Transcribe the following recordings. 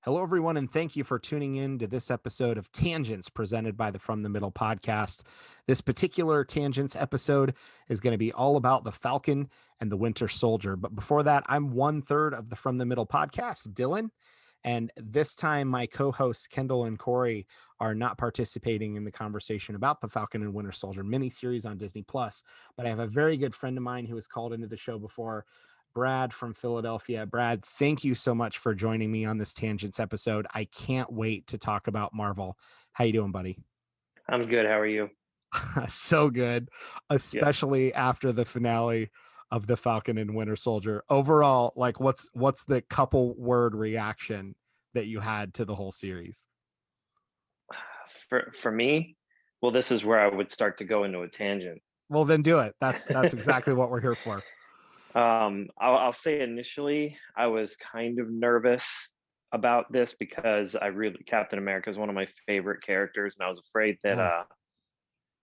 Hello, everyone, and thank you for tuning in to this episode of Tangents presented by the From the Middle podcast. This particular Tangents episode is going to be all about the Falcon and the Winter Soldier. But before that, I'm 1/3 of the From the Middle podcast, Dillon. And this time, my co hosts, Kendall and Corey, are not participating in the conversation about the Falcon and Winter Soldier miniseries on Disney Plus. But I have a very good friend of mine who has called into the show before, Brad from Philadelphia. Brad, thank you so much for joining me on this Tangents episode. I can't wait to talk about Marvel. How you doing, buddy? I'm good. How are you? So good, Yeah. especially after the finale of the Falcon and Winter Soldier. Overall, like what's the couple word reaction that you had to the whole series? For me, well, this is where I would start to go into a tangent. Well, then do it. That's exactly what we're here for. I'll say initially I was kind of nervous about this because I really Captain America is one of my favorite characters, and Yeah.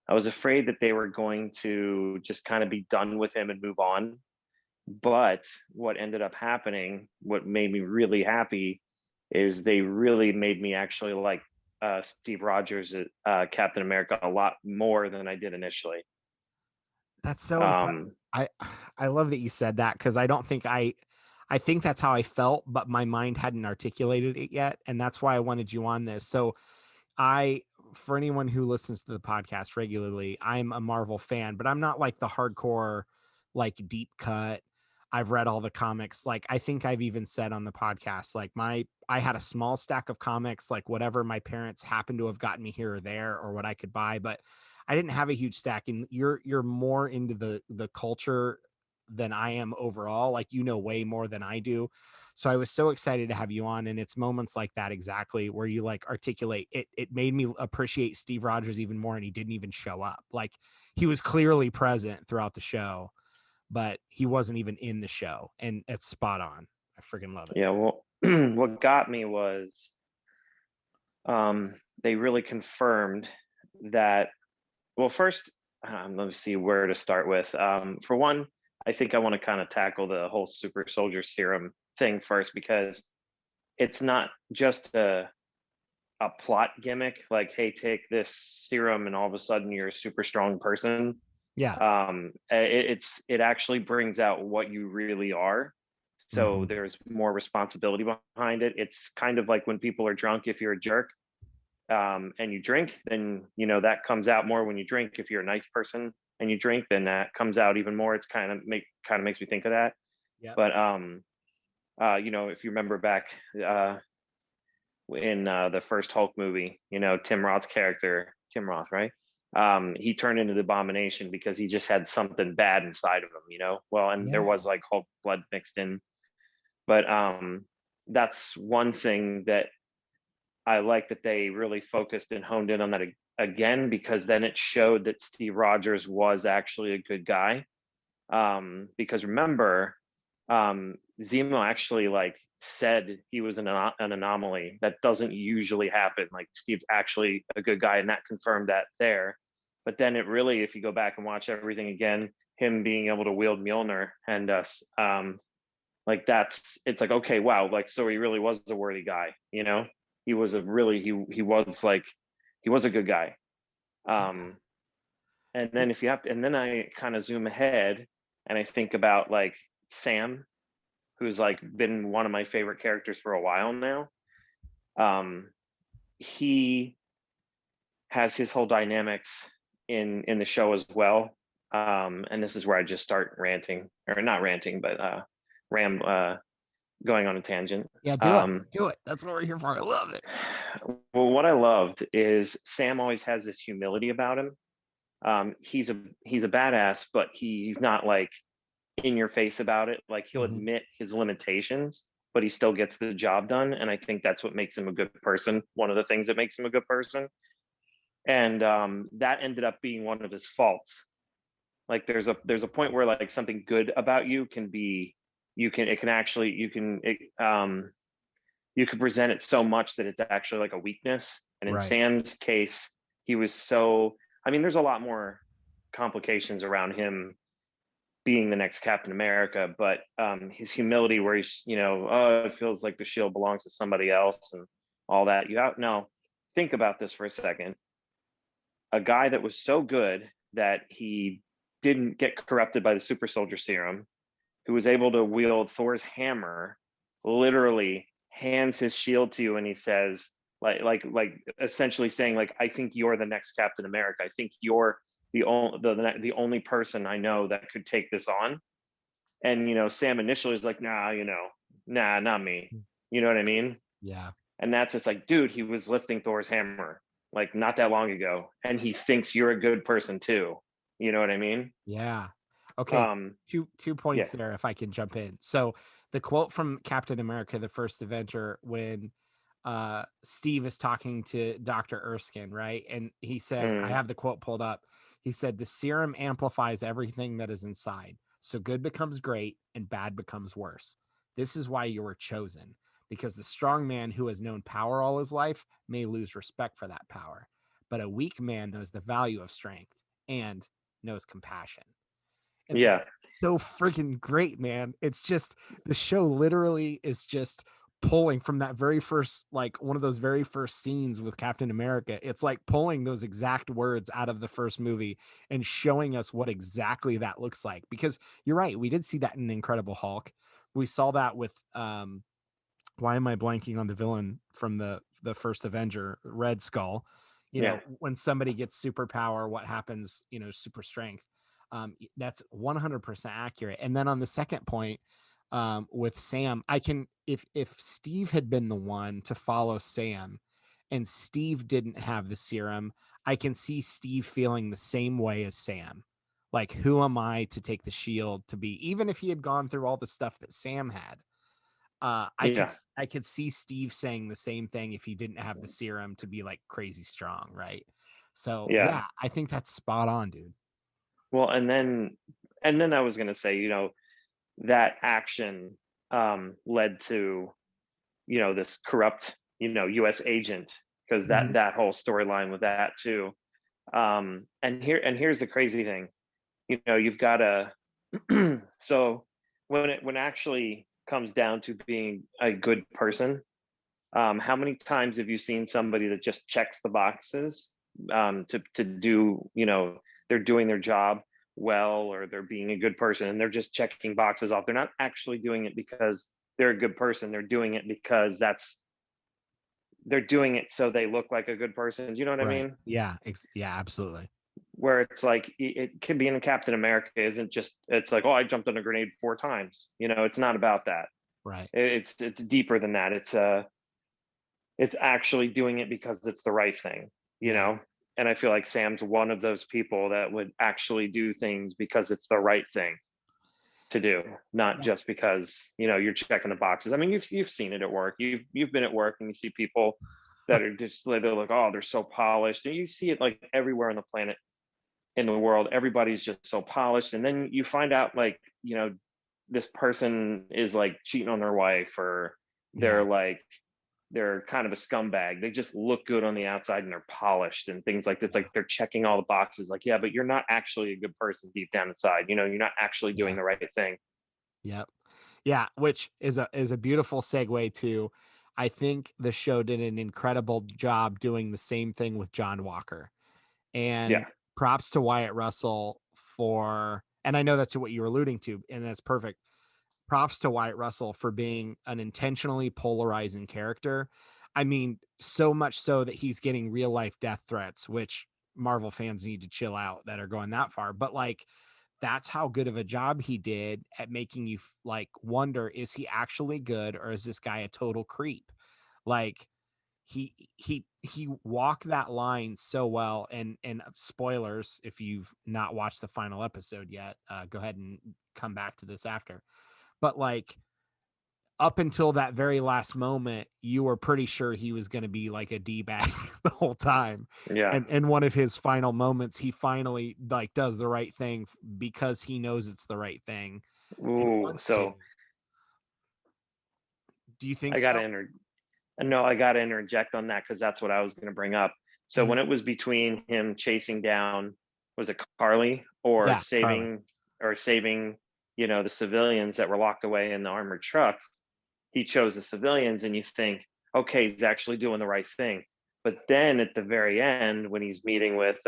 I was afraid that they were going to just kind of be done with him and move on. But what ended up happening, what made me really happy, is they really made me actually like Steve Rogers, Captain America, a lot more than I did initially. That's so incredible. Um, I love that you said that because I don't think I think that's how I felt, but my mind hadn't articulated it yet. And that's why I wanted you on this. So I, for anyone who listens to the podcast regularly, I'm a Marvel fan, but I'm not like the hardcore, like deep cut. I've read all the comics. Like I think I've even said on the podcast, like I had a small stack of comics, like whatever my parents happened to have gotten me here or there, or what I could buy, but I didn't have a huge stack. And you're more into the culture than I am overall. Like you know way more than I do. So I was so excited to have you on. And it's moments like that exactly where you like articulate it. It made me appreciate Steve Rogers even more. And he didn't even show up. Like he was clearly present throughout the show, but he wasn't even in the show. And it's spot on. I freaking love it. yeah, well, what got me was they really confirmed that. Well, first, let me see where to start with. For one, I think I want to kind of tackle the whole super soldier serum thing first because it's not just a plot gimmick like, hey, take this serum and all of a sudden you're a super strong person. Yeah. It actually brings out what you really are, so Mm-hmm. there's more responsibility behind it. It's kind of like when people are drunk. If you're a jerk, and you drink, then that comes out more. When you drink, if you're a nice person and you drink, then that comes out even more. It's kind of makes me think of that. Yep. But if you remember back in the first Hulk movie, Tim Roth's character, Tim Roth, right? He turned into the Abomination because he just had something bad inside of him. Well, and there was Yeah. like Hulk blood mixed in, but that's one thing that I like, that they really focused and honed in on that again, because then it showed that Steve Rogers was actually a good guy. Because remember, Zemo actually like said he was an anomaly. That doesn't usually happen. Like Steve's actually a good guy, and that confirmed that there. But then it really, if you go back and watch everything again, him being able to wield Mjolnir and like it's like, okay, wow, like so he really was a worthy guy. He was a really he was like he was a good guy. Yeah. Um, and then if you have to, and then I kind of zoom ahead and I think about like Sam, who's like been one of my favorite characters for a while now. Um, he has his whole dynamics in the show as well. And this is where I just start ranting, or not ranting, but ram going on a tangent. Yeah. Do it. Um, Do it. That's what we're here for. I love it. well, what I loved is Sam always has this humility about him. He's a badass, but he's not like in your face about it. Like he'll Mm-hmm. admit his limitations, but he still gets the job done. And I think that's what makes him a good person. One of the things that makes him a good person. And that ended up being one of his faults. Like there's a point where like something good about you can be, it can actually, you can present it so much that it's actually like a weakness. And in Right. Sam's case, he was so, I mean, there's a lot more complications around him being the next Captain America, but his humility, where he's, oh, it feels like the shield belongs to somebody else and all that. No, think about this for a second. A guy that was so good that he didn't get corrupted by the super soldier serum, who was able to wield Thor's hammer, literally hands his shield to you, and he says, like essentially saying, like, I think you're the next Captain America. I think you're the only person I know that could take this on. And Sam initially is like, nah, not me. You know what I mean? Yeah. And that's just like, dude, he was lifting Thor's hammer like not that long ago, and he thinks you're a good person too. You know what I mean? Yeah. Okay. Um, Two points yeah. there, if I can jump in. So the quote from Captain America, the First Avenger, when Steve is talking to Dr. Erskine, right? And he says, I Mm, have the quote pulled up. He said, the serum amplifies everything that is inside. So good becomes great and bad becomes worse. This is why you were chosen, because the strong man who has known power all his life may lose respect for that power. But a weak man knows the value of strength and knows compassion. It's like yeah. so freaking great, man. It's just the show literally is just pulling from that very first, like one of those very first scenes with Captain America. It's like pulling those exact words out of the first movie and showing us what exactly that looks like. Because you're right, we did see that in Incredible Hulk. We saw that with why am I blanking on the villain from the first Avenger, Red Skull? Yeah. When somebody gets superpower, what happens? Super strength. That's 100% accurate. And then on the second point, with Sam, I can if Steve had been the one to follow Sam, and Steve didn't have the serum, I can see Steve feeling the same way as Sam. Like, who am I to take the shield to be? Even if he had gone through all the stuff that Sam had, I could Yeah. I could see Steve saying the same thing if he didn't have the serum to be like crazy strong, right? So Yeah. yeah, I think that's spot on, dude. Well, and then I was gonna say, that action led to, this corrupt, US agent, because that Mhm. that whole storyline with that too. And here's the crazy thing. You've got to so when it actually comes down to being a good person, how many times have you seen somebody that just checks the boxes, to do, they're doing their job well, or they're being a good person and they're just checking boxes off. They're not actually doing it because they're a good person. They're doing it because they're doing it so they look like a good person. Do you know what I Right. mean? Yeah. Yeah. Absolutely. Where it's like it could be in Captain America isn't just, it's like, oh, I jumped on a grenade 4 times. It's not about that. Right. It's deeper than that. It's actually doing it because it's the right thing, you Yeah. know? And I feel like Sam's one of those people that would actually do things because it's the right thing to do, not Yeah. just because, you're checking the boxes. I mean, you've seen it at work. You've been at work and you see people that are just like, they're like, oh, they're so polished. And you see it like everywhere on the planet, in the world. Everybody's just so polished. And then you find out, like, this person is like cheating on their wife, or they're Yeah. like, they're kind of a scumbag. They just look good on the outside and they're polished and things like that. It's Yeah. like they're checking all the boxes. Like, yeah, but you're not actually a good person deep down inside. You're not actually doing Yeah. the right thing. Yep. Yeah, which is a beautiful segue to, I think the show did an incredible job doing the same thing with John Walker. And Yeah. props to Wyatt Russell for, and I know that's what you were alluding to, and that's perfect. Props to Wyatt Russell for being an intentionally polarizing character. I mean, so much so that he's getting real life death threats, which Marvel fans need to chill out that are going that far. But like, that's how good of a job he did at making you like wonder, is he actually good or is this guy a total creep? Like, he walked that line so well. And spoilers, if you've not watched the final episode yet, go ahead and come back to this after. But like, up until that very last moment, you were pretty sure he was going to be like a d-bag the whole time. Yeah. And one of his final moments, he finally like does the right thing because he knows it's the right thing and Ooh, wants to. so Do you think I got to so? enter. No, I got to interject on that because that's what I was going to bring up. So Mhm. when it was between him chasing down, was it Carly, or Yeah, Carly. saving? or saving, the civilians that were locked away in the armored truck. He chose the civilians, and you think, okay, he's actually doing the right thing. But then at the very end, when he's meeting with,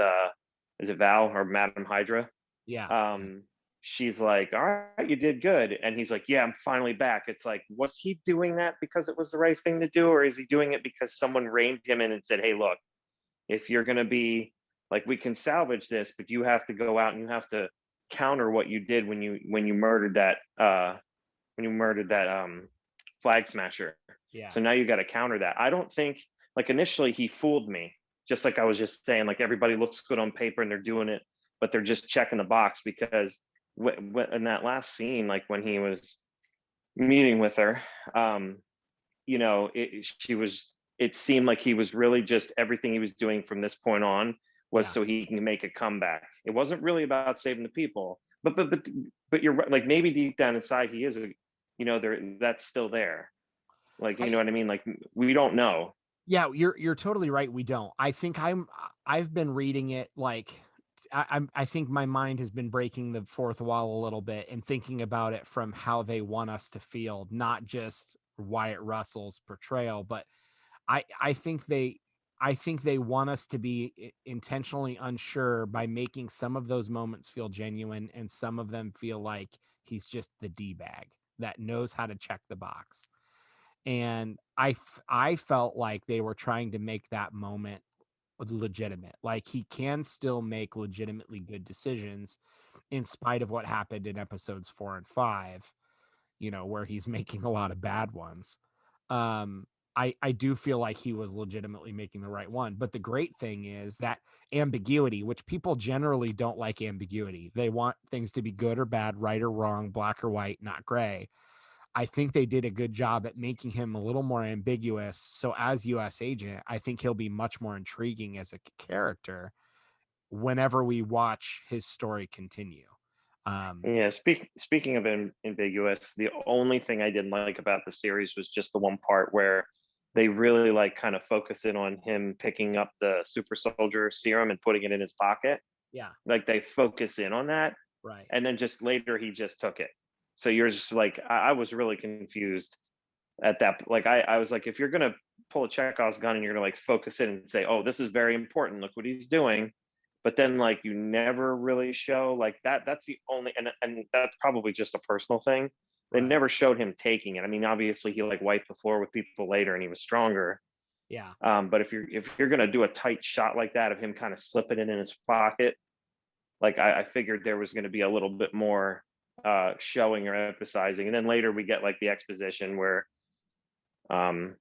is it Val or Madam Hydra? Yeah. um she's like, all right, you did good, and he's like, yeah, I'm finally back. It's like, was he doing that because it was the right thing to do, or is he doing it because someone reined him in and said, hey, look, if you're going to be like, we can salvage this, but you have to go out and you have to counter what you did when you murdered that, flag smasher. Yeah. So now you got to counter that. I don't think, like, initially he fooled me, just like I was just saying, like, everybody looks good on paper and they're doing it, but they're just checking the box because in that last scene, like when he was meeting with her, it seemed like he was really just, everything he was doing from this point on was Yeah. so he can make a comeback. It wasn't really about saving the people, but you're right. Like, maybe deep down inside he is there, that's still there. Like, you I know what I mean? Like, we don't know. Yeah, you're totally right, we don't. I've been reading it like I think my mind has been breaking the fourth wall a little bit and thinking about it from how they want us to feel, not just Wyatt Russell's portrayal, but I I think they I think they want us to be intentionally unsure by making some of those moments feel genuine and some of them feel like he's just the D-bag that knows how to check the box. And I felt like they were trying to make that moment legitimate. Like he can still make legitimately good decisions in spite of what happened in episodes 4 and 5, where he's making a lot of bad ones. Um, I do feel like he was legitimately making the right one. But the great thing is that ambiguity, which people generally don't like ambiguity. They want things to be good or bad, right or wrong, black or white, not gray. I think they did a good job at making him a little more ambiguous. So as US agent, I think he'll be much more intriguing as a character whenever we watch his story continue. Um, Yeah, speaking of ambiguous, the only thing I didn't like about the series was just the one part where they really, like, kind of focus in on him picking up the super soldier serum and putting it in his pocket. yeah, Like, they focus in on that, right. and then just later he just took it. So you're just like, I was really confused at that. Like, I was like, if you're gonna pull a Chekhov's gun and you're gonna, like, focus in and say, oh, this is very important, look what he's doing, but then, like, you never really show like that. That's the only, and that's probably just a personal thing. They Right. never showed him taking it. I mean, obviously he, like, wiped the floor with people later and he was stronger. Yeah. But if you're gonna do a tight shot like that of him kind of slipping it in his pocket, like, I figured there was gonna be a little bit more showing or emphasizing. And then later we get, like, the exposition where, um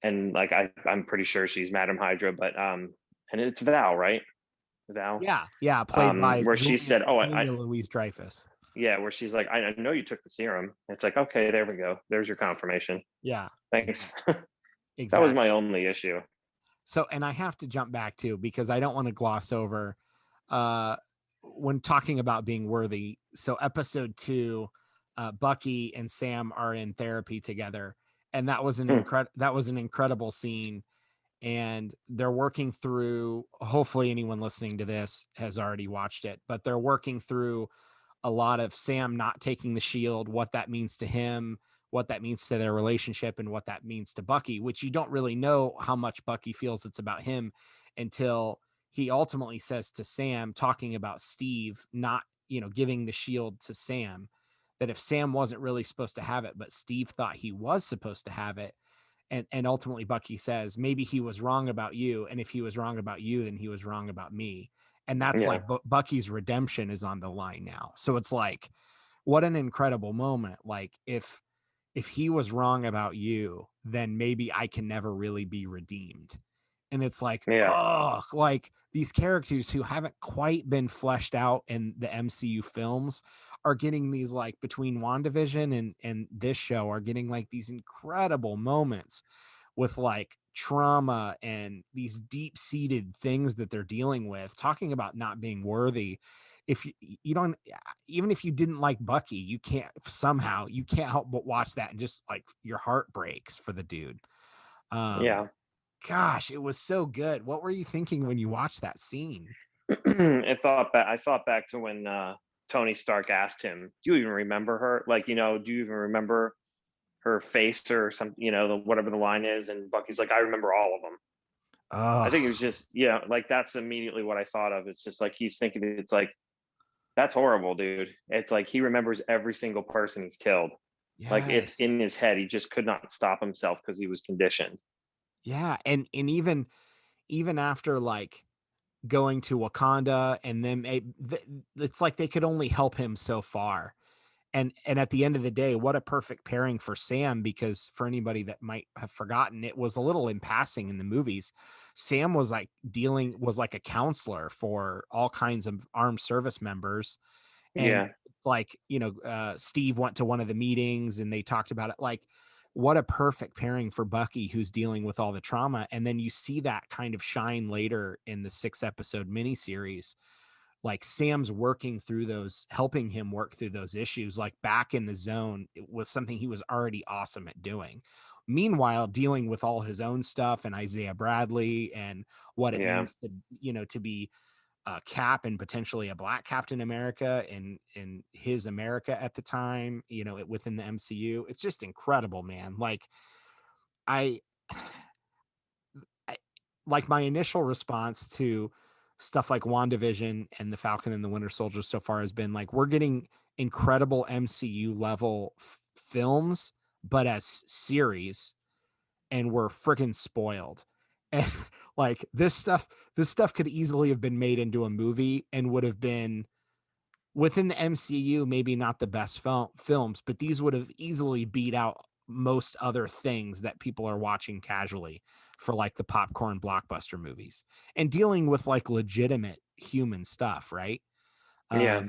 and, like, I'm pretty sure she's Madam Hydra, but and it's Val, right? Val. Yeah. Yeah. Played by Where she said, oh, Julia Louise Dreyfus. yeah, where she's like, I know you took the serum. It's like, okay, there we go. There's your confirmation. Yeah. Thanks. That was Exactly. my only issue. So, and I have to jump back too, because I don't want to gloss over uh, when talking about being worthy. So, episode 2, Bucky and Sam are in therapy together, and Hmm. that was an incredible scene. And they're working through. Hopefully, anyone listening to this has already watched it, but they're working through a lot of Sam not taking the shield, what that means to him, what that means to their relationship, and what that means to Bucky, which you don't really know how much Bucky feels it's about him until he ultimately says to Sam, talking about Steve not, giving the shield to Sam, that if Sam wasn't really supposed to have it, but Steve thought he was supposed to have it. And ultimately Bucky says, maybe he was wrong about you. And if he was wrong about you, then he was wrong about me. And that's Yeah. like Bucky's redemption is on the line now. So it's like, what an incredible moment. Like if he was wrong about you, then maybe I can never really be redeemed. And it's like, Yeah. oh, like these characters who haven't quite been fleshed out in the MCU films are getting these, like, between WandaVision and this show, are getting like these incredible moments with like trauma and these deep-seated things that they're dealing with, talking about not being worthy. If you don't, even if you didn't like Bucky, you can't help but watch that and just like your heart breaks for the dude. um Yeah. Gosh, it was so good. What were you thinking when you watched that scene? I thought back to when Tony Stark asked him, "Do you even remember her? Like, do you even remember her face or some, whatever the line is?" And Bucky's like, "I remember all of them." I think it was Oh, just, yeah, like that's immediately what I thought of. It's just like he's thinking, it's like that's horrible, dude. It's like he remembers every single person he's killed. Like it's yes. in his head. He just could not stop himself because he was conditioned. Yeah, and even after, like, going to Wakanda and then it's like they could only help him so far. And at the end of the day, what a perfect pairing for Sam, because for anybody that might have forgotten, it was a little in passing in the movies. Sam was like a counselor for all kinds of armed service members. And Yeah, like, Steve went to one of the meetings and they talked about it. Like, what a perfect pairing for Bucky, who's dealing with all the trauma. And then you see that kind of shine later in the 6 episode miniseries. Like, Sam's working through those, helping him work through those issues, like back in the zone. It was something he was already awesome at doing. Meanwhile, dealing with all his own stuff and Isaiah Bradley and what it yeah. means to, to be Cap and potentially a black Captain America in his America at the time, within the MCU. It's just incredible, man. I, I like my initial response to stuff like WandaVision and the Falcon and the Winter Soldier so far has been like, we're getting incredible MCU level films, but as series, and we're freaking spoiled. And like, this stuff could easily have been made into a movie and would have been within the MCU, maybe not the best films, but these would have easily beat out most other things that people are watching casually for like the popcorn blockbuster movies and dealing with like legitimate human stuff, right? Yeah.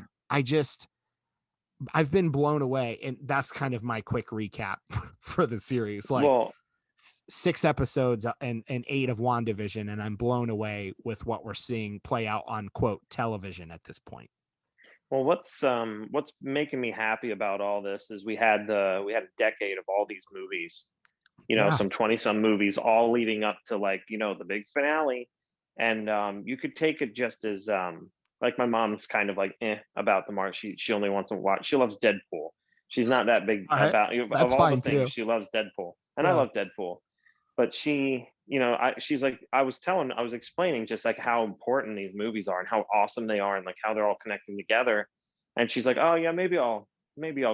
I've been blown away, and that's kind of my quick recap for the series. Like, Well, 6 episodes and 8 of WandaVision, and I'm blown away with what we're seeing play out on quote television at this point. what's making me happy about all this is we had a decade of all these movies, Yeah. some 20 some movies all leading up to, like, the big finale. And you could take it just as like my mom's kind of like about the March. She only wants to watch. She loves Deadpool. She's not that big All right. about, of That's all the fine things, too. she loves Deadpool. And I Yeah. love Deadpool. But she's like, I was explaining just like how important these movies are and how awesome they are and like how they're all connecting together. And she's like, "Oh yeah, maybe I'll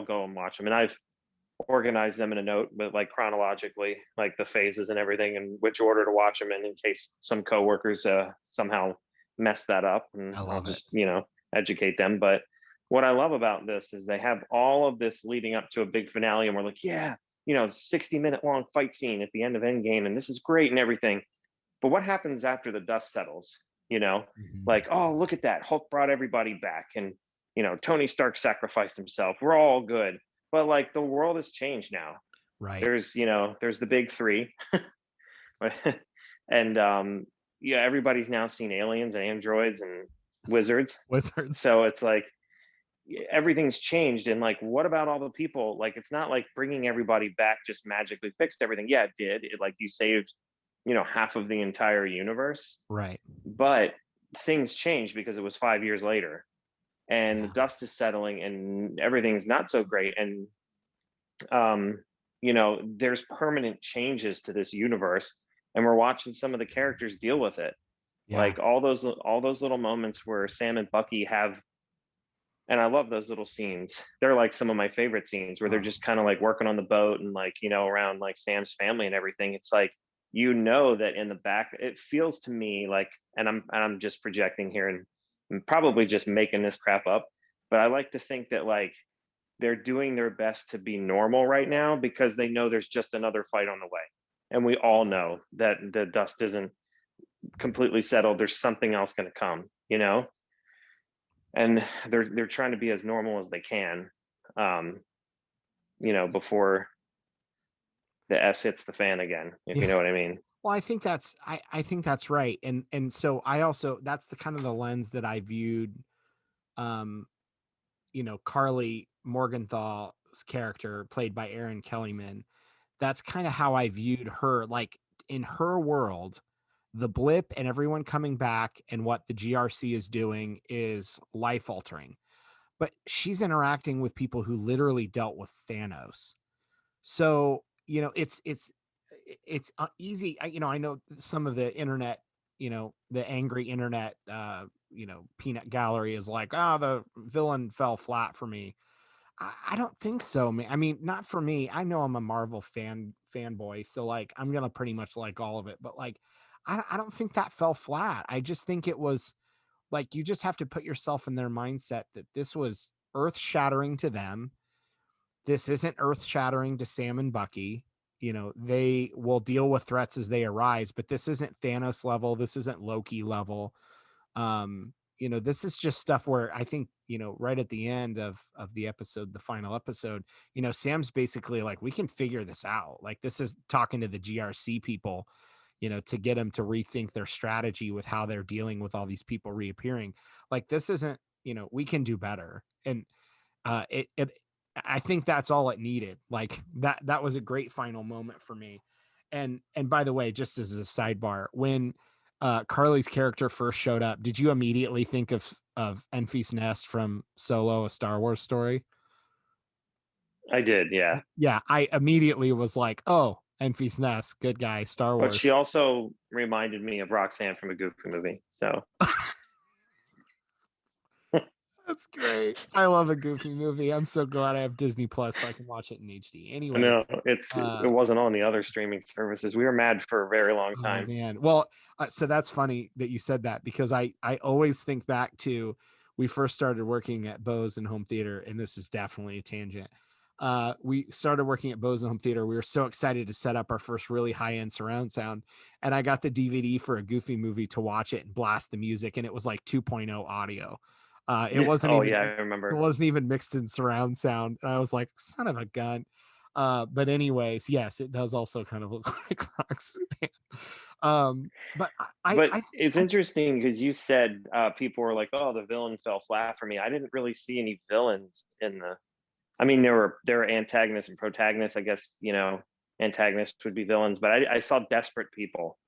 go and watch them." And I've organize them in a note, but like chronologically, like the phases and everything, and which order to watch them in case some coworkers somehow mess that up. And I I'll love it. just, educate them. But what I love about this is they have all of this leading up to a big finale, and we're like, yeah, 60-minute long fight scene at the end of Endgame, and this is great and everything. But what happens after the dust settles? You know, Mhm. like, oh, look at that. Hulk brought everybody back, and Tony Stark sacrificed himself. We're all good. But like the world has changed now. Right. There's the big three. And yeah, everybody's now seen aliens and androids and wizards. Wizards. So it's like everything's changed. And like, what about all the people? Like, it's not like bringing everybody back just magically fixed everything. Yeah, it did. It, like, you saved, half of the entire universe. Right. But things changed because it was 5 years later, and the Yeah. dust is settling and everything's not so great. And there's permanent changes to this universe, and we're watching some of the characters deal with it. Yeah. Like all those little moments where Sam and Bucky have, and I love those little scenes. They're like some of my favorite scenes where they're Oh, just kind of like working on the boat and like, around like Sam's family and everything. It's like, that in the back, it feels to me like, and I'm just projecting here and probably just making this crap up, but I like to think that like they're doing their best to be normal right now because they know there's just another fight on the way. And we all know that the dust isn't completely settled. There's something else going to come, and they're trying to be as normal as they can, um, before the S hits the fan again, if you yeah. know what I mean. Well, I think that's right. And so I also, that's the kind of the lens that I viewed um Carly Morgenthal's character played by Erin Kellyman. That's kind of how I viewed her. Like, in her world, the blip and everyone coming back and what the GRC is doing is life altering. But she's interacting with people who literally dealt with Thanos. So, it's easy. I know some of the internet, the angry internet, peanut gallery is like, oh, the villain fell flat for me. I don't think so, man. I mean, not for me. I know I'm a Marvel fanboy, so like I'm gonna pretty much like all of it. But like, I don't think that fell flat. I just think it was like you just have to put yourself in their mindset that this was earth shattering to them. This isn't earth shattering to Sam and Bucky. They will deal with threats as they arise, but this isn't Thanos level. This isn't Loki level. This is just stuff where I think, right at the end of the episode, the final episode, Sam's basically like, we can figure this out. Like, this is talking to the GRC people, to get them to rethink their strategy with how they're dealing with all these people reappearing. Like, this isn't, we can do better. And it I think that's all it needed. Like, that was a great final moment for me. And by the way, just as a sidebar, when Carly's character first showed up, did you immediately think of Enfys Nest from Solo, a Star Wars story? I did, yeah. Yeah, I immediately was like, oh, Enfys Nest, good guy, Star But she Wars. also reminded me of Roxanne from a Goofy movie. So That's great. I love a Goofy movie. I'm so glad I have Disney Plus so I can watch it in HD. Anyway, no, it uh, wasn't on the other streaming services. We were mad for a very long oh time. man. Well, so that's funny that you said that because I always think back to we first started working at Bose and Home Theater, and this is definitely a tangent. We started working at Bose and Home Theater. We were so excited to set up our first really high end surround sound, and I got the DVD for a Goofy movie to watch it and blast the music, and it was like 2.0 audio. It wasn't Oh yeah, even I it remember. wasn't even mixed in surround sound, and I was like, son of a gun. But anyways, yes, it does also kind of look like Roxanne. But But it's I interesting because you said people were like, "Oh, the villain fell flat for me." I didn't really see any villains in the. I mean, there were antagonists and protagonists. I guess antagonists would be villains, but I saw desperate people.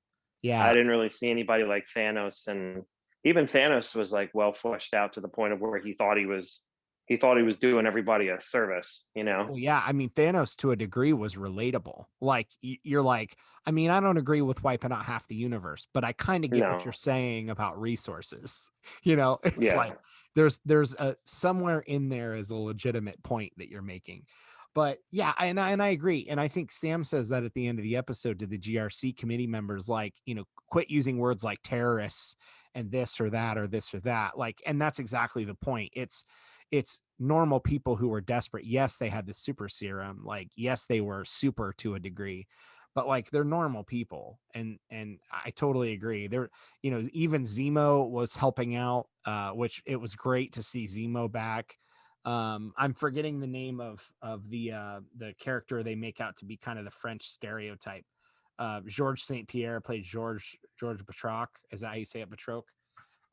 I yeah, didn't really see anybody like Thanos, and even Thanos was like well fleshed out to the point of where he thought he was doing everybody a service. well, yeah. I mean, Thanos to a degree was relatable. Like you're like, I mean, I don't agree with wiping out half the universe, but I kind of get what you're No, saying about resources. It's like yeah, there's a somewhere in there is a legitimate point that you're making. But yeah, and I agree. And I think Sam says that at the end of the episode to the GRC committee members, like, quit using words like terrorists and this or that or this or that. Like, and that's exactly the point. It's normal people who were desperate. Yes, they had the super serum. Like, yes, they were super to a degree, but like they're normal people. And I totally agree. Even Zemo was helping out, which it was great to see Zemo back. I'm forgetting the name of the character they make out to be kind of the French stereotype. Georges St. Pierre played George Batroc. Is that how you say it, Batroc?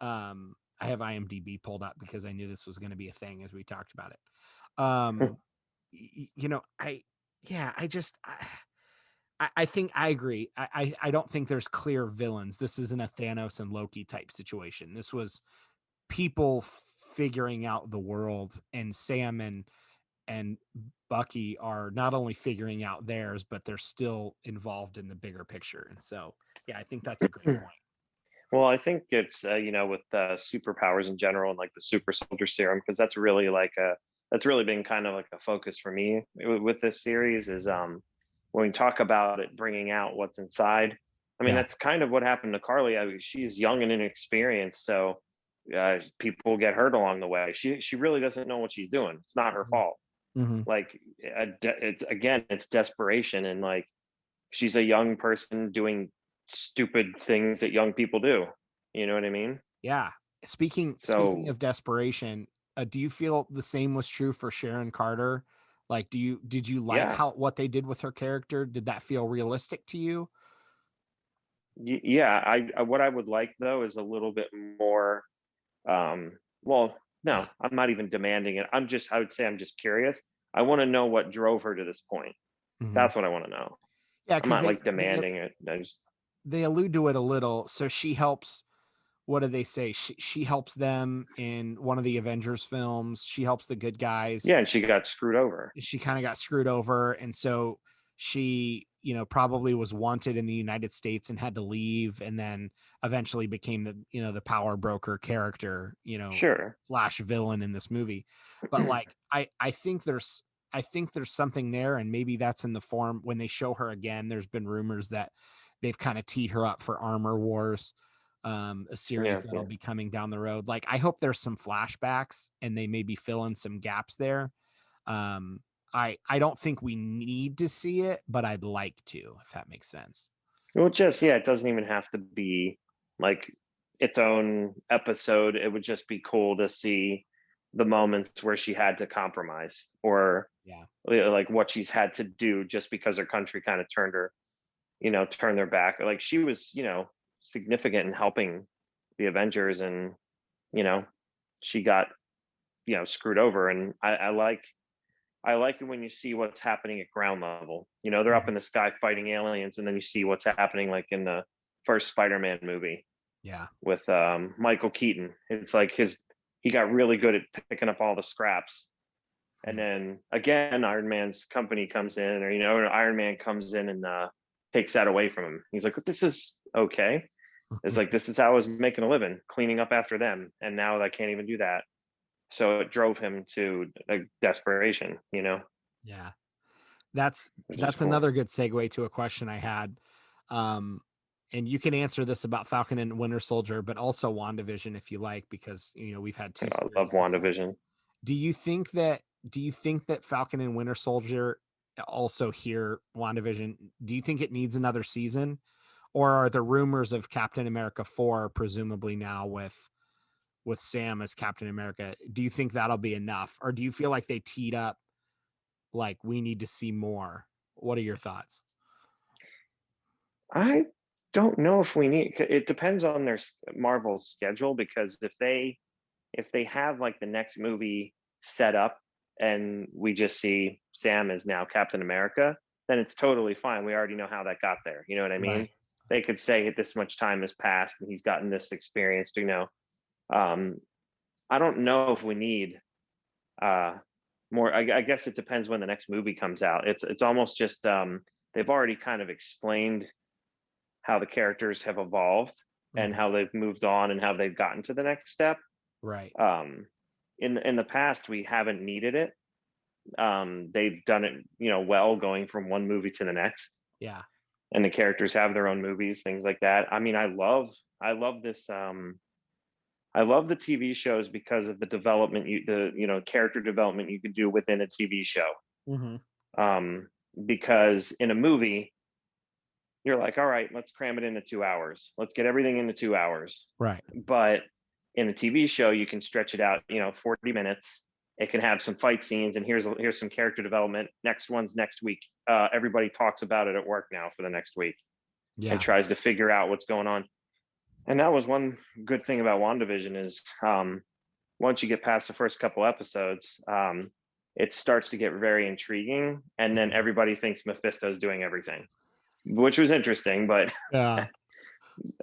I have IMDb pulled up because I knew this was going to be a thing as we talked about it. I yeah, I think I agree. I don't think there's clear villains. This isn't a Thanos and Loki type situation. This was people figuring out the world, and Sam and Bucky are not only figuring out theirs, but they're still involved in the bigger picture. And so, yeah, I think that's a great point. Well, I think it's with superpowers in general and like the super soldier serum because that's really been kind of like a focus for me with this series is when we talk about it bringing out what's inside. I mean, Yeah. that's kind of what happened to Carly. I mean, she's young and inexperienced, so people get hurt along the way. She really doesn't know what she's doing. It's not her fault. Mm-hmm. Like it's desperation and like she's a young person doing stupid things that young people do. You know what I mean? Yeah. Speaking So of desperation, do you feel the same was true for Sharon Carter? Like, did you like yeah, how what they did with her character? Did that feel realistic to you? yeah. I what I would like though is a little bit more. Well, no, I'm not even demanding it. I would say I'm just curious. I want to know what drove her to this point. Mhm. That's what I want to know. Yeah, I'm because not like demanding it. they allude to it a little. So she helps, what do they say? She helps them in one of the Avengers films. She helps the good guys. Yeah, and she got screwed over. She kind of got screwed over, and so she, probably was wanted in the United States and had to leave, and then eventually became the power broker character, Sure. slash villain in this movie. But like I think there's something there, and maybe that's in the form when they show her again. There's been rumors that they've kind of teed her up for Armor Wars, a series Yeah, that'll yeah. be coming down the road. Like, I hope there's some flashbacks and they maybe fill in some gaps there. um I don't think we need to see it, but I'd like to, if that makes sense. Well, just yeah, it doesn't even have to be like its own episode. It would just be cool to see the moments where she had to compromise, or Yeah. like what she's had to do just because her country kind of turned their back. Like she was, significant in helping the Avengers, and you know, she got screwed over. And I like it when you see what's happening at ground level. They're up Mhm. in the sky fighting aliens, and then you see what's happening, like in the first Spider-Man movie Yeah. with Michael Keaton. It's like he got really good at picking up all the scraps, and Mhm. then again, Iron Man's company comes in, or Iron Man comes in and takes that away from him. He's like, "This is okay." It's like, this is how I was making a living, cleaning up after them, and now I can't even do that. So it drove him to desperation, Yeah. That's which is that's cool. another good segue to a question I had. Um, and you can answer this about Falcon and Winter Soldier, but also WandaVision if you like, because we've had two I love series so far. WandaVision. Do you think that Falcon and Winter Soldier also hear WandaVision? Do you think it needs another season? Or are the rumors of Captain America 4 presumably now with Sam as Captain America? Do you think that'll be enough? Or do you feel like they teed up like we need to see more? What are your thoughts? I don't know if we need. It depends on Marvel's schedule, because if they have like the next movie set up and we just see Sam is now Captain America, then it's totally fine. We already know how that got there. You know what I mean? Right. They could say this much time has passed and he's gotten this experience. Um, I don't know if we need uh, more. I guess it depends when the next movie comes out. It's almost just they've already kind of explained how the characters have evolved and Mhm. how they've moved on and how they've gotten to the next step. Right. Um, in the past, we haven't needed it. They've done it, well, going from one movie to the next, Yeah. and the characters have their own movies, things like that. I mean, I love this. I love the TV shows because of the development, character development you could do within a TV show. Mhm. Um, because in a movie, you're like, all right, let's cram it into 2 hours. Let's get everything into 2 hours. Right. But in a TV show, you can stretch it out, 40 minutes. It can have some fight scenes, and here's some character development. Next one's next week. Everybody talks about it at work now for the next week and Yeah. tries to figure out what's going on. And that was one good thing about WandaVision is once you get past the first couple episodes, it starts to get very intriguing, and then Mhm. everybody thinks Mephisto's doing everything, which was interesting. But Yeah.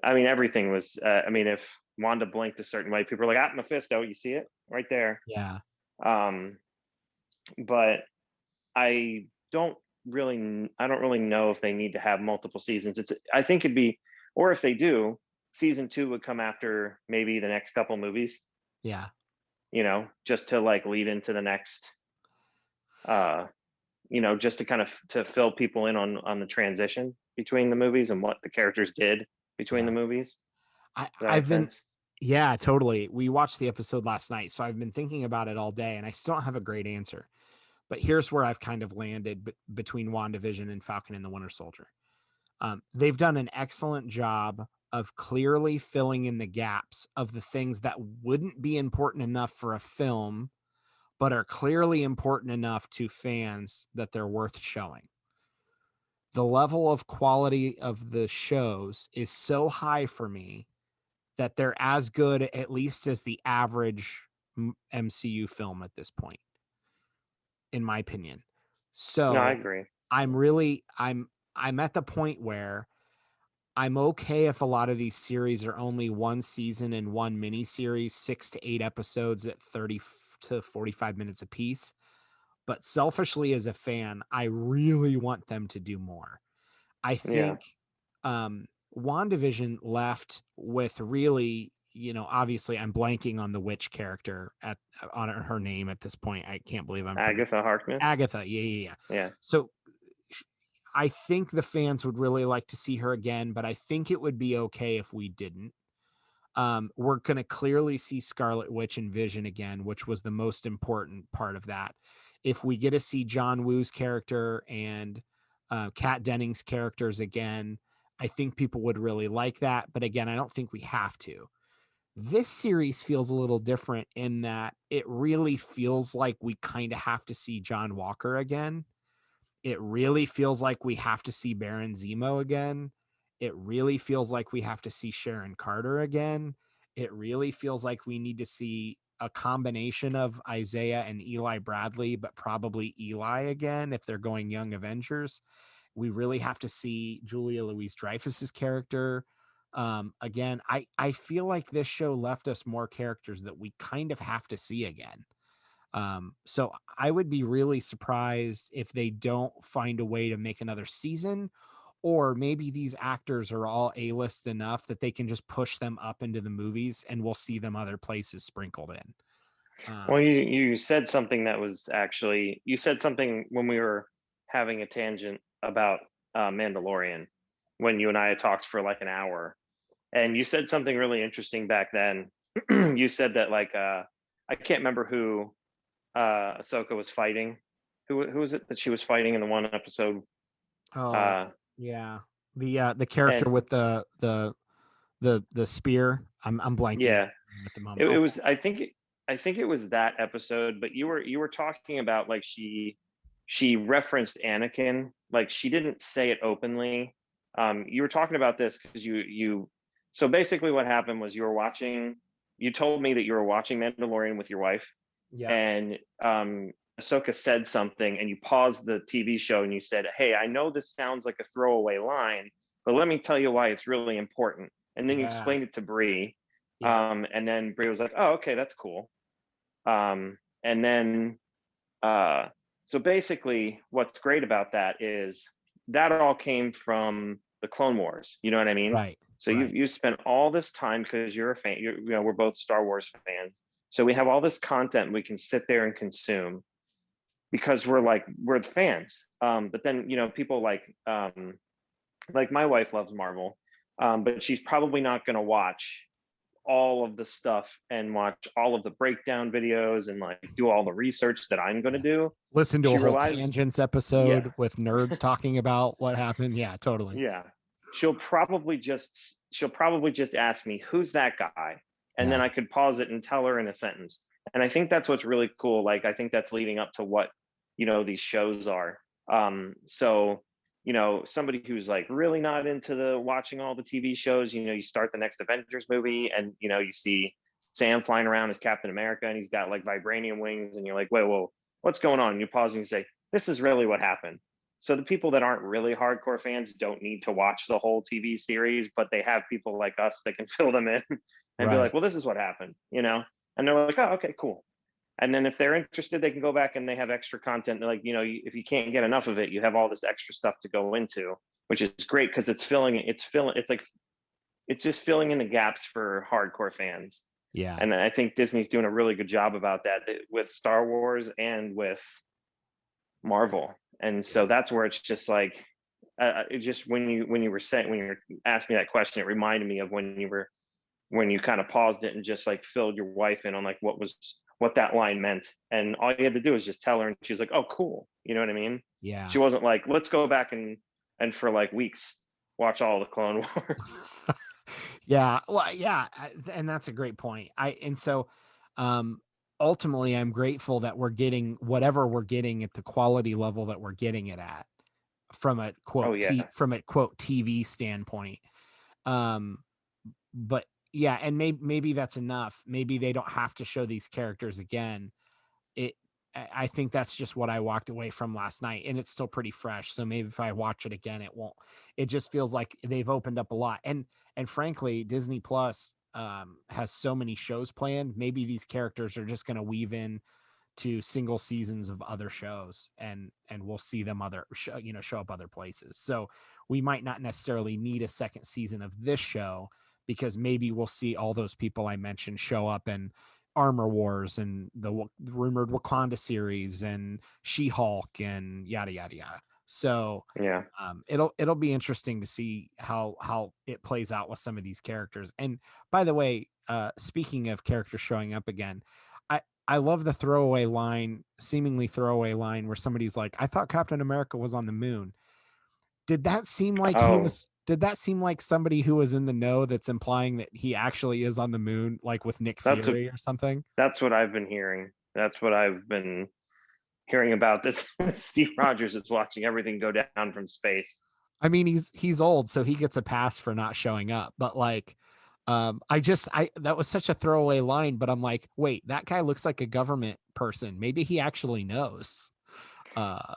I mean, everything was. I mean, if Wanda blinked a certain way, people were like, "Ah, Mephisto, you see it right there." Yeah. Um, but I don't I don't really know if they need to have multiple seasons. I think it'd be, or if they do, season two would come after maybe the next couple movies. Yeah. Just to like lead into the next. Uh, just to kind of to fill people in on the transition between the movies and what the characters did between the Yeah. movies. I Does that make I've been sense? Yeah, totally. We watched the episode last night, so I've been thinking about it all day and I still don't have a great answer. But here's where I've kind of landed between WandaVision and Falcon and the Winter Soldier. They've done an excellent job of clearly filling in the gaps of the things that wouldn't be important enough for a film, but are clearly important enough to fans that they're worth showing. The level of quality of the shows is so high for me that they're as good, at least, as the average MCU film at this point, in my opinion. No, I So agree. I'm really I'm at the point where I'm okay if a lot of these series are only one season and one miniseries, 6 to 8 episodes at 30 to 45 minutes apiece. But selfishly, as a fan, I really want them to do more. I Yeah, think WandaVision left with really, obviously I'm blanking on the witch character on her name at this point. I can't believe I'm forgetting. Agatha Harkness. Agatha. Yeah, yeah, yeah. Yeah. So I think the fans would really like to see her again, but I think it would be okay if we didn't. We're going to clearly see Scarlet Witch and Vision again, which was the most important part of that. If we get to see John Woo's character and Kat Dennings' characters again, I think people would really like that. But again, I don't think we have to. This series feels a little different in that it really feels like we kind of have to see John Walker again. It really feels like we have to see Baron Zemo again. It really feels like we have to see Sharon Carter again. It really feels like we need to see a combination of Isaiah and Eli Bradley, but probably Eli again if they're going Young Avengers. We really have to see Julia Louis-Dreyfus's character. Again, I feel like this show left us more characters that we kind of have to see again. So I would be really surprised if they don't find a way to make another season, or maybe these actors are all A-list enough that they can just push them up into the movies and we'll see them other places sprinkled in. Well, Um, you said something that was actually, you said something when we were having a tangent about Mandalorian, when you and I had talked for like an hour, and you said something really interesting back then. You said that like I can't remember who Ahsoka was fighting. Who was it that she was fighting in the one episode? oh Uh, yeah. The character and with the spear. I'm blanking on yeah, the name at the it, moment. it Okay. was. I think it was that episode. But you were talking about like she referenced Anakin. Like she didn't say it openly. You were talking about this because you. So basically, what happened was you were watching. You told me that you were watching Mandalorian with your wife, Yeah. and Ahsoka said something, and you paused the TV show and you said, "Hey, I know this sounds like a throwaway line, but let me tell you why it's really important." And then you Yeah. explained it to Bree, Yeah. and then Bree was like, "Oh, okay, that's cool." And then, uh, so basically, what's great about that is that all came from the Clone Wars. You know what I mean? Right. So you Right. you spent all this time because you're a fan. We're both Star Wars fans, so we have all this content we can sit there and consume because we're the fans. But then people like my wife loves Marvel, but she's probably not going to watch all of the stuff and watch all of the breakdown videos and like do all the research that I'm going to Yeah. do. Listen to She a whole relies, tangents yeah, episode with nerds talking about what happened. Yeah, totally. yeah. She'll probably just ask me, "Who's that guy?" And then Yeah. I could pause it and tell her in a sentence. And I think that's what's really cool. Like I think that's leading up to what these shows are. So somebody who's like really not into the watching all the TV shows, you start the next Avengers movie and you see Sam flying around as Captain America and he's got like vibranium wings and you're like, wait, well, what's going on? And you pause and you say, this is really what happened. So the people that aren't really hardcore fans don't need to watch the whole TV series, but they have people like us that can fill them in and be like, Right. well, this is what happened. And they're like, oh, okay, cool. And then if they're interested, they can go back and they have extra content. Like, if you can't get enough of it, you have all this extra stuff to go into, which is great because it's just filling in the gaps for hardcore fans. Yeah. And I think Disney's doing a really good job about that with Star Wars and with Marvel. And so that's where it's just like, it just when you asked me that question, it reminded me of when you kind of paused it and just like filled your wife in on like what that line meant. And all you had to do was just tell her and she's like, oh, cool. You know what I mean? Yeah. She wasn't like, let's go back and for like weeks watch all the Clone Wars. Yeah. Well, yeah, and that's a great point. And so um ultimately I'm grateful that we're getting whatever we're getting at the quality level that we're getting it at Oh yeah. from a quote TV standpoint. Um but yeah, and maybe that's enough. Maybe they don't have to show these characters again. It I think that's just what I walked away from last night, and it's still pretty fresh. So maybe if I watch it again, it won't. It just feels like they've opened up a lot, and frankly, Disney Plus has so many shows planned. Maybe these characters are just going to weave in to single seasons of other shows, and we'll see them show up other places. So we might not necessarily need a second season of this show, because maybe we'll see all those people I mentioned show up in Armor Wars and the rumored Wakanda series and She-Hulk and yada yada yada. So Yeah. it'll be interesting to see how it plays out with some of these characters. And by the way, speaking of characters showing up again, I love the seemingly throwaway line where somebody's like, "I thought Captain America was on the moon." Did that seem like he Oh, was? Did that seem like somebody who was in the know that's implying that he actually is on the moon, like with Nick that's what Fury or something? that's what I've been hearing. That's what I've been hearing about this. Steve Rogers is watching everything go down from space. I mean, he's old, so he gets a pass for not showing up. But like, I that was such a throwaway line. But I'm like, wait, that guy looks like a government person. Maybe he actually knows. Uh,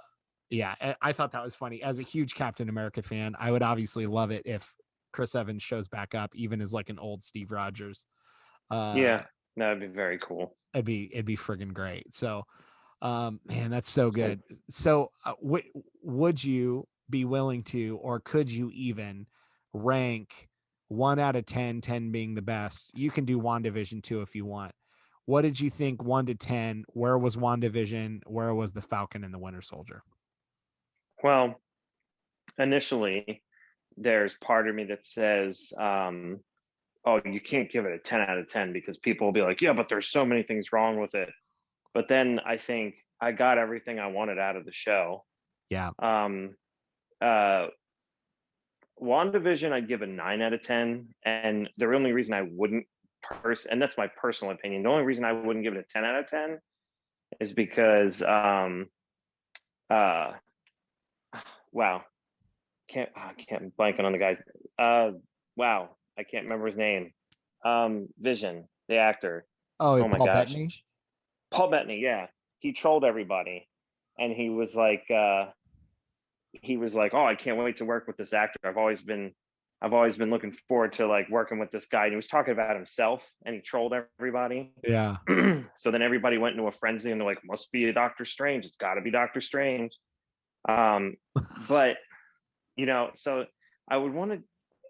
yeah, I thought that was funny. As a huge Captain America fan, I would obviously love it if Chris Evans shows back up, even as like an old Steve Rogers. Uh, Yeah, that'd be very cool. it'd be friggin' great. So, man, that's so So, good. So, would you be willing to, or could you even rank 1 out of 10, 10 being the best? You can do WandaVision too if you want. What did you think 1 to 10? Where was WandaVision? Where was the Falcon and the Winter Soldier? well, initially, there's part of me that says, "Oh, you can't give it a 10 out of 10 because people will be like, yeah, but there's so many things wrong with it." But then I think I got everything I wanted out of the show. Yeah. Um, uh, WandaVision, I'd give a 9 out of 10. And the only reason I wouldn't, and that's my personal opinion, the only reason I wouldn't give it a 10 out of 10 is because, uh, wow, I can't blanking on the guy's, wow, I can't remember his name. Vision, the actor. Oh, Oh my Paul gosh. Bettany. Paul Bettany, yeah. He trolled everybody. And he was like, "Oh, I can't wait to work with this actor. I've always been looking forward to like working with this guy." And he was talking about himself and he trolled everybody. Yeah. So then everybody went into a frenzy and they're like, "Must be a Doctor Strange. It's gotta be Doctor Strange." Um, but so I would want to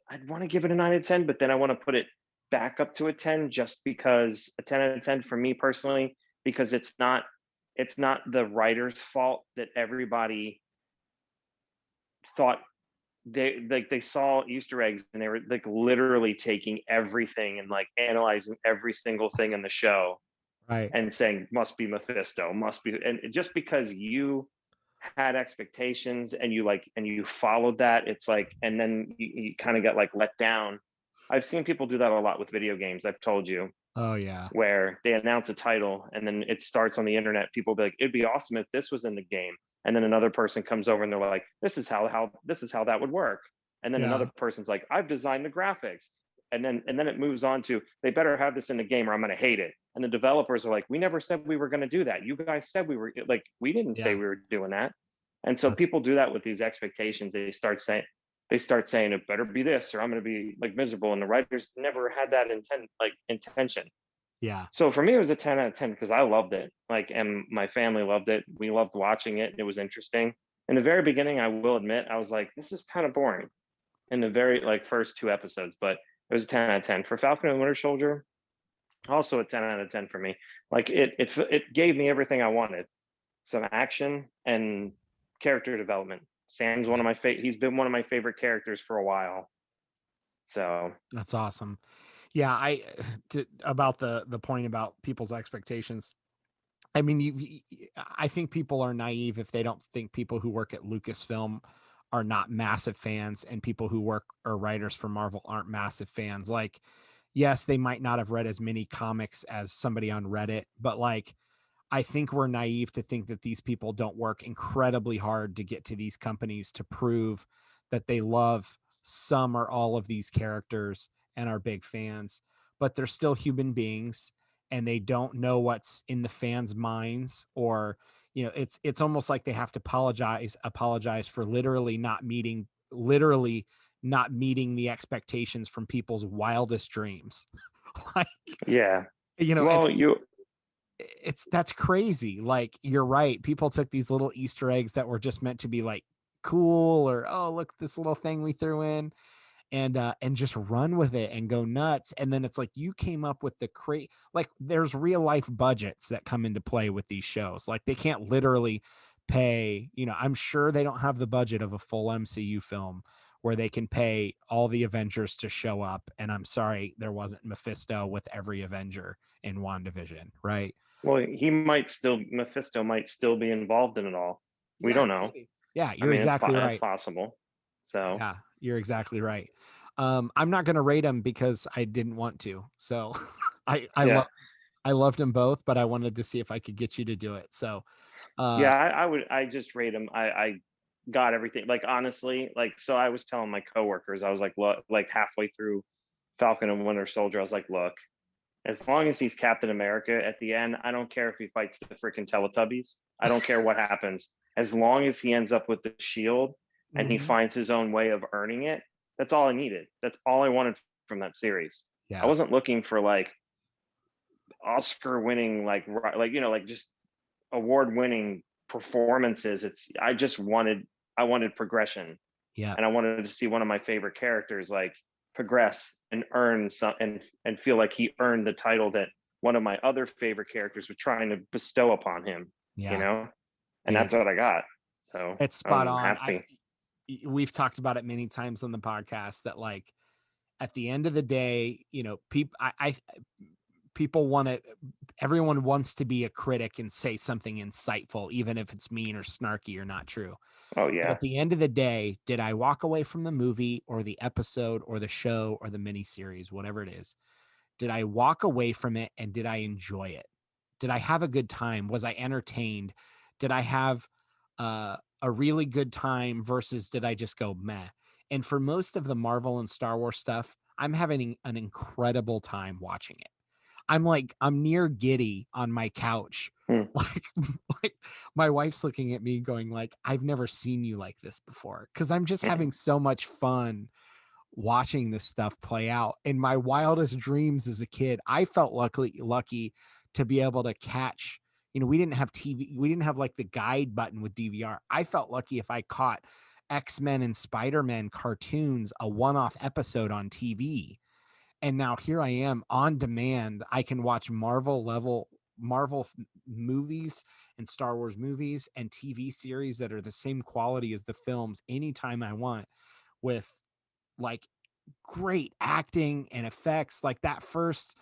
I'd want to give it a 9 out of 10, but then I want to put it back up to a 10 just because a 10 out of 10 for me personally, because it's not the writer's fault that everybody thought they saw Easter eggs and they were like literally taking everything and like analyzing every single thing in the show Right. and saying must be Mephisto, must be, and just because you had expectations and you followed that, it's like, and then you kind of got like let down. I've seen people do that a lot with video games. I've told you, Oh yeah. where they announce a title and then it starts on the internet. People be like, "It'd be awesome if this was in the game," and then another person comes over and they're like, this is how that would work." And then Yeah. another person's like, "I've designed the graphics," and then it moves on to, "They better have this in the game or I'm going to hate it." And the developers are like, "We never said we were going to do that. You guys said we were like, we didn't say Yeah. we were doing that." And so people do that with these expectations. They start saying it better be this or I'm going to be like miserable, and the writers never had that intention. Yeah. So for me, it was a 10 out of 10 because I loved it. Like, and my family loved it. We loved watching it. It was interesting. In the very beginning, I will admit, I was like, this is kind of boring in the very like first two episodes, but it was a 10 out of 10 for Falcon and Winter Soldier. Also a 10 out of 10 for me. Like it gave me everything I wanted. Some action and character development. Sam's one of my he's been one of my favorite characters for a while. So That's awesome. Yeah, about the point about people's expectations. I mean, I think people are naive if they don't think people who work at Lucasfilm are not massive fans, and people who work or writers for Marvel aren't massive fans. Like, yes, they might not have read as many comics as somebody on Reddit, but like, I think we're naive to think that these people don't work incredibly hard to get to these companies to prove that they love some or all of these characters and are big fans, but they're still human beings. and they don't know what's in the fans' minds, or it's almost like they have to apologize for literally not meeting the expectations from people's wildest dreams. Like, Yeah. and Well, you that's crazy. Like, you're right. People took these little Easter eggs that were just meant to be like cool, or, oh, look, this little thing we threw in, and just run with it and go nuts. And then it's like, you came up with like, there's real life budgets that come into play with these shows. Like, they can't literally pay, I'm sure they don't have the budget of a full MCU film where they can pay all the Avengers to show up. And I'm sorry, there wasn't Mephisto with every Avenger in WandaVision, right? well, Mephisto might still be involved in it all. We Yeah, don't know. maybe. Yeah, I you're mean, exactly it's right. possible. So Yeah, you're exactly right. I'm not going to rate them because I didn't want to. So I I yeah, love I loved them both, but I wanted to see if I could get you to do it. So, yeah. uh, I would. I just rate him. I got everything. Like, honestly, like, so I was telling my coworkers, I was like, look, like halfway through Falcon and Winter Soldier, I was like, look, as long as he's Captain America at the end, I don't care if he fights the freaking Teletubbies. I don't care what happens. As long as he ends up with the shield and he mhm, finds his own way of earning it, that's all I needed. That's all I wanted from that series. I yeah, wasn't looking for like Oscar winning, like just award winning performances. I wanted progression, yeah, and I wanted to see one of my favorite characters like progress and earn some and feel like he earned the title that one of my other favorite characters was trying to bestow upon him, you yeah, know? And dude, that's what I got. So it's spot I'm on. happy. We've talked about it many times on the podcast that, like, at the end of the day, people want to, everyone wants to be a critic and say something insightful, even if it's mean or snarky or not true. Oh But yeah. at the end of the day, did I walk away from the movie or the episode or the show or the miniseries, whatever it is? Did I walk away from it and did I enjoy it? Did I have a good time? Was I entertained? Did I have a really good time versus did I just go meh? And for most of the Marvel and Star Wars stuff, I'm having an incredible time watching it. I'm near giddy on my couch. Hmm. Like, like my wife's looking at me going like, I've never seen you like this before. Cause I'm just having so much fun watching this stuff play out. In my wildest dreams as a kid, I felt lucky to be able to catch, we didn't have TV, we didn't have like the guide button with DVR. I felt lucky if I caught X-Men and Spider-Man cartoons, a one-off episode on TV. And now here I am on demand. I can watch Marvel movies and Star Wars movies and TV series that are the same quality as the films anytime I want, with like great acting and effects. Like that first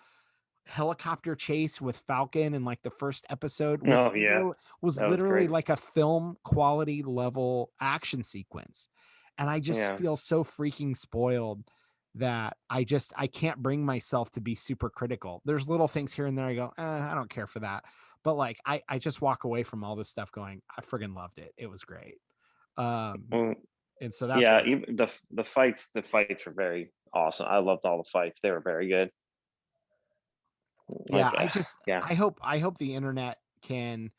helicopter chase with Falcon and like the first episode Oh yeah. was That was literally great. like a film quality level action sequence. And I just Yeah. feel so freaking spoiled that I can't bring myself to be super critical. There's little things here and there I go, I don't care for that. But like I just walk away from all this stuff going, I friggin' loved it. It was great. Um Well, and so that's yeah, where, even the fights were very awesome. I loved all the fights. They were very good. yeah, Like yeah. I hope the internet can.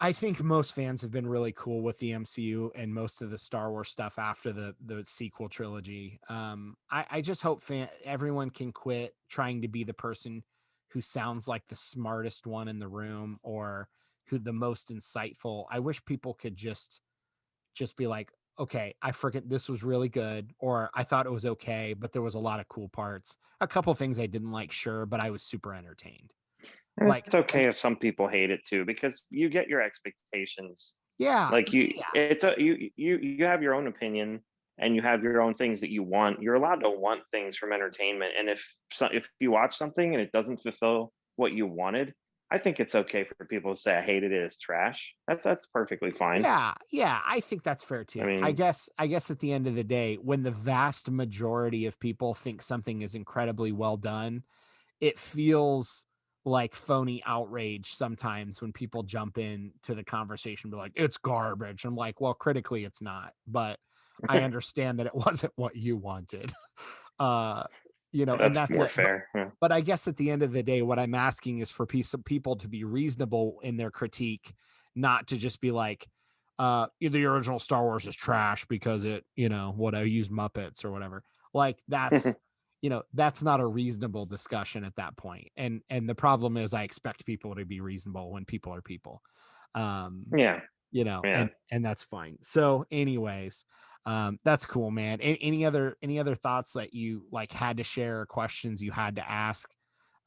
I think most fans have been really cool with the MCU and most of the Star Wars stuff after the sequel trilogy. I just hope everyone can quit trying to be the person who sounds like the smartest one in the room, or who the most insightful. I wish people could just be like, okay, I forget, this was really good, or I thought it was okay, but there was a lot of cool parts. A couple things I didn't like, sure, but I was super entertained. Like, It's okay if some people hate it too, because you get your expectations. yeah, Like yeah, it's a you have your own opinion and you have your own things that you want. You're allowed to want things from entertainment, and if you watch something and it doesn't fulfill what you wanted, I think it's okay for people to say I hated it as trash. That's perfectly fine. yeah, I think that's fair I too. I mean, guess I guess at the end of the day, when the vast majority of people think something is incredibly well done, it feels like phony outrage sometimes when people jump in to the conversation, be like, it's garbage. I'm like, well, critically it's not, but I understand that it wasn't what you wanted. uh and That's that's more it. fair. Yeah. But I guess at the end of the day, what I'm asking is for people to be reasonable in their critique, not to just be like, the original Star Wars is trash because it, what I use Muppets or whatever. Like that's not a reasonable discussion at that point. And the problem is I expect people to be reasonable when people are people. Um, Yeah. Yeah. and that's fine. So anyways, that's cool, man. Any other thoughts that you like had to share or questions you had to ask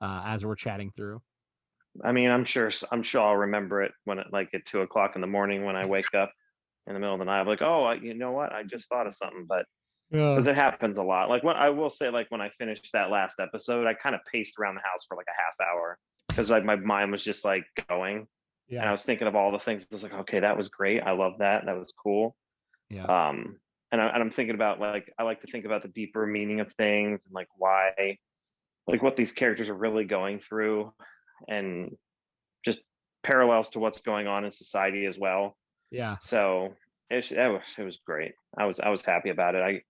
as we're chatting through? I mean, I'm sure I'll remember it when like at 2 o'clock in the morning when I wake up in the middle of the night. I'm like, oh, you know what? I just thought of something, but Yeah. because it happens a lot. Like, what I will say, like when I finished that last episode, I kind of paced around the house for like a half hour because like my mind was just like going, and I Yeah. was thinking of all the things. I was like, okay, that was great. I love that. That was cool. Yeah. Um, and I'm thinking about, like, I like to think about the deeper meaning of things and like why, like what these characters are really going through, and just parallels to what's going on in society as well. Yeah. So it was great. I was happy about it. I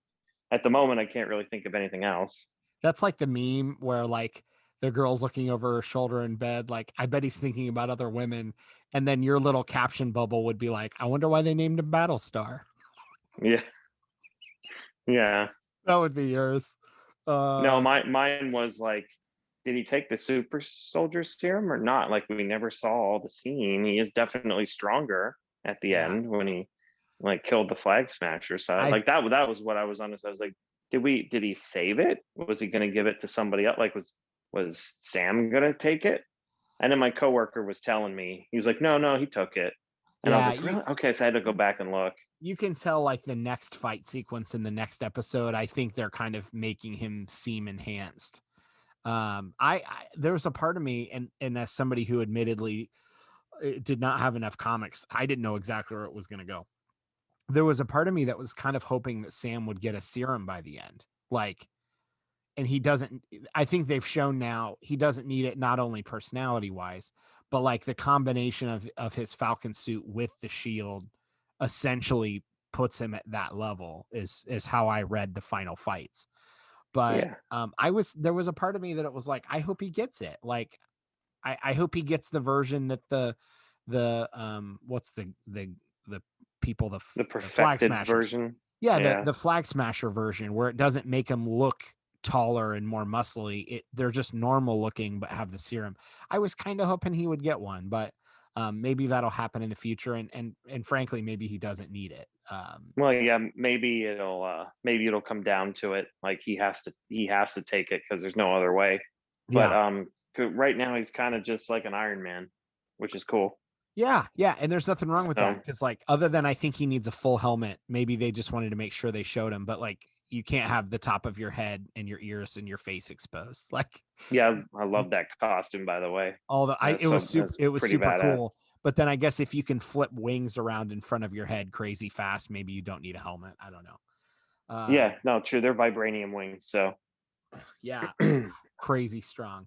At the moment I can't really think of anything else. That's like the meme where like the girl's looking over her shoulder in bed, like, I bet he's thinking about other women. And then your little caption bubble would be like, I wonder why they named him Battlestar. Yeah, yeah. That would be yours. No, Uh mine was like, did he take the super soldier serum or not? Like, we never saw all the scene. He is definitely stronger at the yeah. end when he like killed the flag smasher. So I like that was what I was honest. I was like, did he save it? Was he going to give it to somebody else? Like, was Sam going to take it? And then my coworker was telling me, he was like, no, he took it. And I was yeah, like, really? Okay, so I had to go back and look. you can tell like the next fight sequence in the next episode, I think they're kind of making him seem enhanced. I there was a part of me, and as somebody who admittedly did not have enough comics, I didn't know exactly where it was going to go. There was a part of me that was kind of hoping that Sam would get a serum by the end. Like, and he doesn't, I think they've shown now he doesn't need it, not only personality wise, but like the combination of his Falcon suit with the shield essentially puts him at that level, is how I read the final fights. But Yeah, there was a part of me that it was like, I hope he gets it. Like, I hope he gets the version that what's the people, the the flag perfected smashers. version. Yeah, Yeah, the flag smasher version where it doesn't make him look taller and more muscly. They're just normal looking but have the serum. I was kind of hoping he would get one, but maybe that'll happen in the future, and frankly maybe he doesn't need it. well, yeah, maybe it'll come down to it. Like, he has to take it because there's no other way. But Yeah. right now he's kind of just like an Iron Man, which is cool. Yeah, yeah, and there's nothing wrong with that So because, like, other than I think he needs a full helmet. Maybe they just wanted to make sure they showed him, but like, you can't have the top of your head and your ears and your face exposed. Like, yeah, I love that costume, by the way. all the I That's it was pretty super badass. cool. But then I guess if you can flip wings around in front of your head crazy fast, maybe you don't need a helmet. I don't know. Yeah, no, true. They're vibranium wings, so Yeah, crazy strong.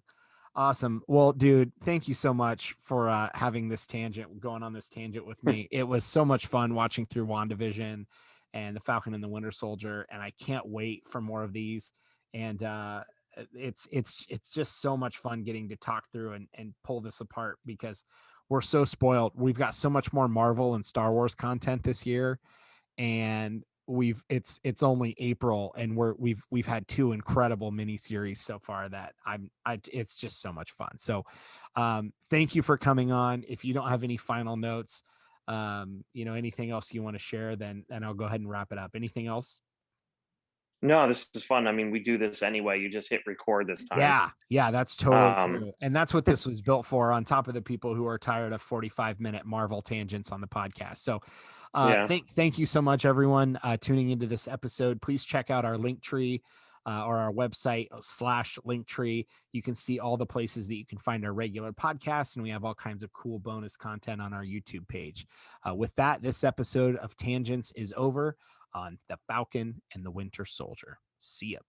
Awesome. Well, dude, thank you so much for having this tangent, going on this tangent with me. It was so much fun watching through WandaVision and the Falcon and the Winter Soldier, and I can't wait for more of these. And it's just so much fun getting to talk through and pull this apart because we're so spoiled. We've got so much more Marvel and Star Wars content this year, and it's only April, and we've had two incredible miniseries so far that it's just so much fun. So thank you for coming on. If you don't have any final notes, anything else you want to share, then I'll go ahead and wrap it up. Anything else? no, this is fun. I mean, we do this anyway. You just hit record this time. Yeah, that's totally Um, true. And that's what this was built for, on top of the people who are tired of 45-minute Marvel tangents on the podcast. So yeah. thank you so much, everyone, tuning into this episode. Please check out our link tree or our website /link tree. You can see all the places that you can find our regular podcasts, and we have all kinds of cool bonus content on our YouTube page. With that, this episode of Tangents is over on the Falcon and the Winter Soldier. See ya.